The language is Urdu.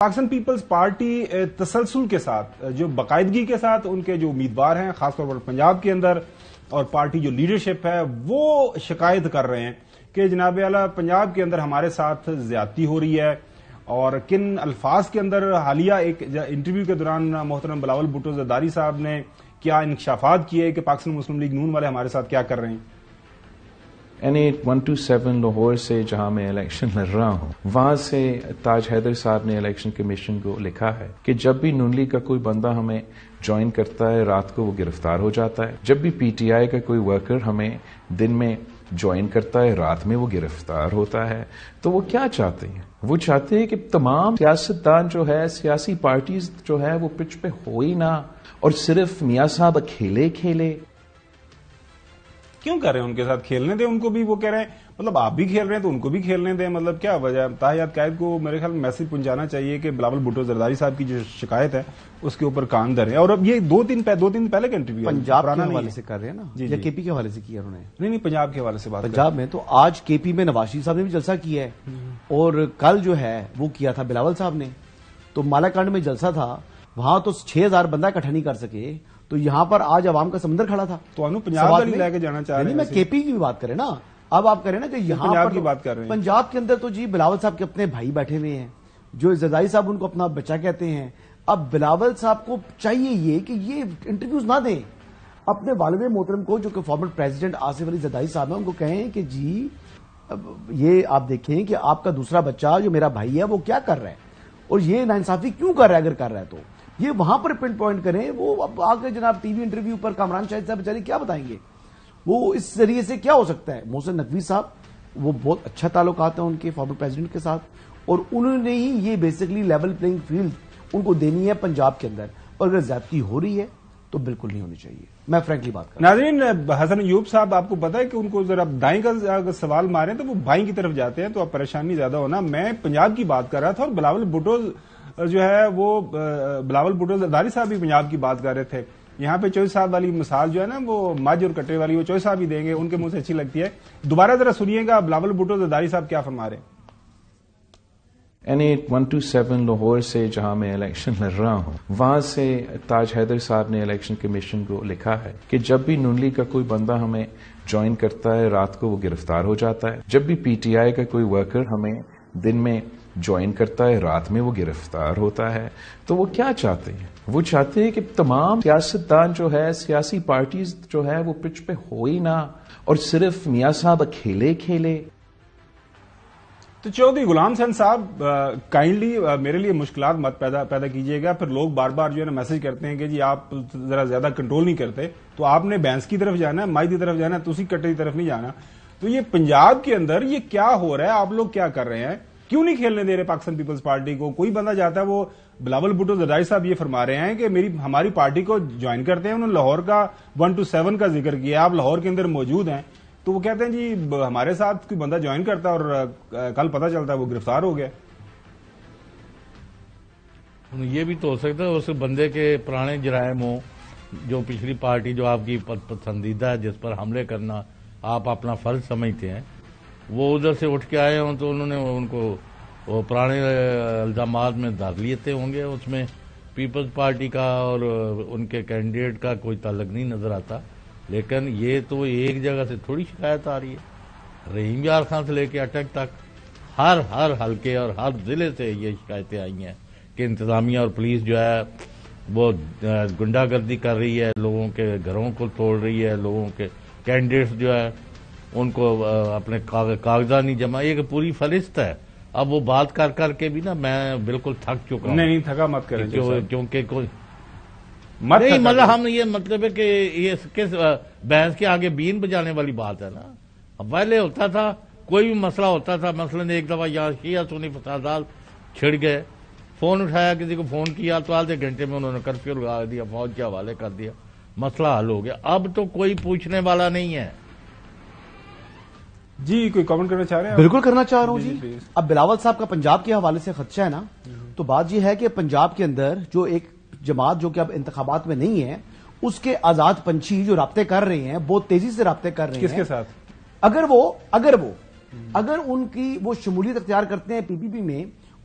پاکستان پیپلز پارٹی تسلسل کے ساتھ جو باقاعدگی کے ساتھ ان کے جو امیدوار ہیں خاص طور پر پنجاب کے اندر اور پارٹی جو لیڈرشپ ہے وہ شکایت کر رہے ہیں کہ جناب اعلیٰ پنجاب کے اندر ہمارے ساتھ زیادتی ہو رہی ہے اور کن الفاظ کے اندر حالیہ ایک انٹرویو کے دوران محترم بلاول بھٹو زرداری صاحب نے کیا انکشافات کیے کہ پاکستان مسلم لیگ نون والے ہمارے ساتھ کیا کر رہے ہیں۔ N8127 لاہور سے جہاں میں الیکشن لڑ رہا ہوں وہاں سے تاج حیدر صاحب نے الیکشن کمیشن کو لکھا ہے کہ جب بھی نون لیگ کا کوئی بندہ ہمیں جوائن کرتا ہے رات کو وہ گرفتار ہو جاتا ہے، جب بھی پی ٹی آئی کا کوئی ورکر ہمیں دن میں جوائن کرتا ہے رات میں وہ گرفتار ہوتا ہے۔ تو وہ کیا چاہتے ہیں؟ وہ چاہتے ہیں کہ تمام سیاستدان جو ہے سیاسی پارٹیز جو ہے وہ پچ پہ ہو ہی نہ اور صرف میاں صاحب اکیلے کھیلے۔ کیوں کر رہے ہیں ان کے ساتھ؟ کھیلنے دیں ان کو بھی، وہ کہہ رہے ہیں مطلب آپ بھی کھیل رہے ہیں تو ان کو بھی کھیلنے دیں، مطلب کیا وجہ ہے؟ تاحیات قائد کو میرے خیال میسج پہنچانا چاہیے کہ بلاول بھٹو زرداری صاحب کی جو شکایت ہے اس کے اوپر کان دھریں۔ اور اب یہ دو تین پہلے کا انٹرویو پنجاب کے حوالے سے کر رہے ہیں نا، یا کے پی کے حوالے سے کیا انہوں نے؟ نہیں پنجاب کے حوالے سے بات پنجاب میں تو آج کے پی میں نواز شریف صاحب نے بھی جلسہ کیا ہے اور کل جو ہے وہ کیا تھا بلاول صاحب نے، تو مالاکنڈ میں جلسہ تھا، وہاں تو 6000 بندہ اکٹھا نہیں کر سکے، تو یہاں پر آج عوام کا سمندر کھڑا تھا۔ تو انو پنجاب والی لے کے جانا چاہ رہے ہیں؟ میں کے پی کی بھی بات کریں نا، اب آپ کریں نا کہ یہاں پنجاب کی بات کر رہے ہیں۔ پنجاب کے اندر تو جی بلاول صاحب کے اپنے بھائی بیٹھے ہوئے ہیں جو زرداری صاحب ان کو اپنا بچہ کہتے ہیں۔ اب بلاول صاحب کو چاہیے یہ کہ یہ انٹرویوز نہ دیں، اپنے والد محترم کو جو کہ فارمر پریزیڈنٹ آصف علی زرداری صاحب ہیں ان کو کہیں کہ جی یہ آپ دیکھیں کہ آپ کا دوسرا بچہ جو میرا بھائی ہے وہ کیا کر رہا ہے اور یہ ناانصافی کیوں کر رہا ہے، اگر کر رہا ہے تو یہ وہاں پر پن پوائنٹ کریں۔ وہ اب آگے جناب ٹی وی انٹرویو پر کامران شاہد صاحب بیچارے کیا بتائیں گے، وہ اس ذریعے سے کیا ہو سکتا ہے۔ محسن نقوی صاحب وہ بہت اچھا تعلقات ہیں ان کے فارمر پریزیڈنٹ کے ساتھ اور انہوں نے ہی یہ بیسکلی لیول پلینگ فیلڈ ان کو دینی ہے پنجاب کے اندر، اور اگر زیادتی ہو رہی ہے تو بالکل نہیں ہونی چاہیے۔ میں فرینکلی بات کروں۔ ناظرین، حسن ایوب صاحب آپ کو پتا ہے کہ ان کو ذرا دائیں کا سوال ماریں تو وہ بائیں کی طرف جاتے ہیں، تو اب پریشانی زیادہ ہونا۔ میں پنجاب کی بات کر رہا تھا اور بلاول بھٹو جو ہے وہ بلاول بھٹو زرداری صاحب بھی پنجاب کی بات کر رہے تھے۔ یہاں پہ چوہے صاحب والی مثال جو ہے نا وہ مجھ اور کٹے والی، وہ چوہے صاحب ہی دیں گے، ان کے منہ سے اچھی لگتی ہے۔ دوبارہ ذرا سنیے گا بلاول بھٹو زرداری صاحب کیا فرما رہے ہیں۔ N8127 لاہور سے جہاں میں الیکشن لڑ رہا ہوں وہاں سے تاج حیدر صاحب نے الیکشن کمیشن کو لکھا ہے کہ جب بھی نون لیگ کا کوئی بندہ ہمیں جوائن کرتا ہے رات کو وہ گرفتار ہو جاتا ہے، جب بھی پی ٹی آئی کا کوئی ورکر ہمیں دن میں جوائن کرتا ہے رات میں وہ گرفتار ہوتا ہے۔ تو وہ کیا چاہتے ہیں؟ وہ چاہتے ہیں کہ تمام سیاستدان جو ہے سیاسی پارٹیز جو ہے وہ پچ پہ ہو ہی نہ اور صرف میاں صاحب اکیلے کھیلے۔ تو چودھری غلام حسین صاحب کائنڈلی میرے لیے مشکلات مت پیدا کیجیے گا، پھر لوگ بار بار جو ہے نا میسج کرتے ہیں کہ جی آپ ذرا زیادہ کنٹرول نہیں کرتے، تو آپ نے بینس کی طرف جانا ہے، مائی کی طرف جانا ہے، تسی کٹے کی طرف نہیں جانا۔ تو یہ پنجاب کے اندر یہ کیا ہو رہا ہے؟ آپ لوگ کیا کر رہے ہیں؟ کیوں نہیں کھیلنے دے رہے پاکستان پیپلز پارٹی کو؟ کوئی بندہ جاتا ہے، وہ بلاول بھٹو زرداری صاحب یہ فرما رہے ہیں کہ ہماری پارٹی کو جوائن کرتے ہیں، انہوں نے لاہور کا 1 to 7 کا ذکر کیا، آپ لاہور کے اندر موجود ہیں، تو وہ کہتے ہیں جی ہمارے ساتھ کوئی بندہ جوائن کرتا ہے اور کل پتہ چلتا ہے وہ گرفتار ہو گیا۔ یہ بھی تو ہو سکتا ہے اس بندے کے پرانے جرائم ہوں، جو پچھلی پارٹی جو آپ کی پسندیدہ ہے جس پر حملے کرنا آپ اپنا فرض سمجھتے ہیں، وہ ادھر سے اٹھ کے آئے ہوں تو انہوں نے ان کو وہ پرانے الزامات میں داخل لیتے ہوں گے۔ اس میں پیپلز پارٹی کا اور ان کے کینڈیڈیٹ کا کوئی تعلق نہیں نظر آتا، لیکن یہ تو ایک جگہ سے تھوڑی شکایت آ رہی ہے، رحیم یار خان سے لے کے اٹک تک ہر حلقے اور ہر ضلع سے یہ شکایتیں آئی ہیں کہ انتظامیہ اور پولیس جو ہے وہ گنڈا گردی کر رہی ہے، لوگوں کے گھروں کو توڑ رہی ہے، لوگوں کے کینڈیڈیٹس جو ہے ان کو اپنے کاغذات نہیں جمع، یہ پوری فہرست ہے۔ اب وہ بات کر کے بھی نا میں بالکل تھک چکا ہوں۔ نہیں تھکا مت کریں کیونکہ کوئی نہیں، مطلب ہم یہ مطلب ہے کہ یہ کس بحث کے آگے بین بجانے والی بات ہے نا۔ اب پہلے ہوتا تھا کوئی بھی مسئلہ ہوتا تھا، مثلاً ایک دفعہ یہاں شیعہ سنی فسادات چھڑ گئے، فون اٹھایا، کسی کو فون کیا تو آدھے گھنٹے میں انہوں نے کرفیو لگا دیا، فوج کے حوالے کر دیا، مسئلہ حل ہو گیا۔ اب تو کوئی پوچھنے والا نہیں ہے۔ جی کوئی کامنٹ کرنا چاہ رہے ہیں؟ بالکل کرنا چاہ رہا ہوں جی۔ اب بلاول صاحب کا پنجاب کے حوالے سے خدشہ ہے نا، تو بات یہ ہے کہ پنجاب کے اندر جو ایک جماعت جو کہ اب انتخابات میں نہیں ہے، اس کے آزاد پنچھی جو رابطے کر رہے ہیں، بہت تیزی سے رابطے کر رہے ہیں۔ کس کے ساتھ؟ اگر ان کی وہ شمولیت اختیار کرتے ہیں پی پی پی میں